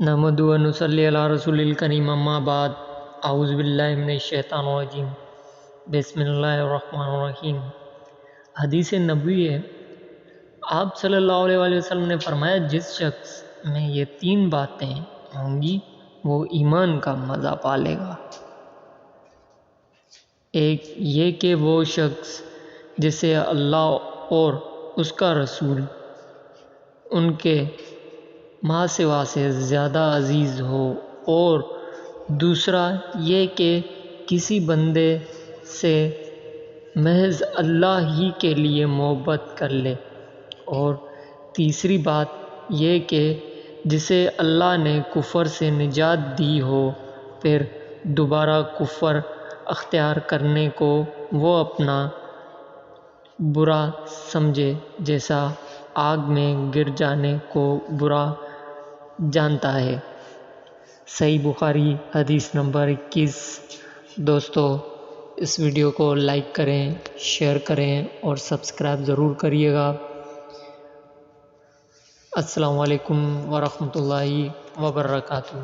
نحمد و نصلی علی رسول الکریم اما بعد اعوذ باللہ من الشیطان الرجیم بسم اللہ الرحمن الرحیم۔ حدیث نبوی ہے، آپ صلی اللہ علیہ وآلہ وسلم نے فرمایا جس شخص میں یہ تین باتیں ہوں گی وہ ایمان کا مزہ پالے گا۔ ایک یہ کہ وہ شخص جسے اللہ اور اس کا رسول ان کے ماں سوا سے زیادہ عزیز ہو، اور دوسرا یہ کہ کسی بندے سے محض اللہ ہی کے لیے محبت کر لے، اور تیسری بات یہ کہ جسے اللہ نے کفر سے نجات دی ہو پھر دوبارہ کفر اختیار کرنے کو وہ اپنا برا سمجھے جیسا آگ میں گر جانے کو برا جانتا ہے۔ صحیح بخاری حدیث نمبر 21۔ دوستو اس ویڈیو کو لائک کریں، شیئر کریں اور سبسکرائب ضرور کریے گا۔ السلام علیکم ورحمۃ اللہ وبرکاتہ۔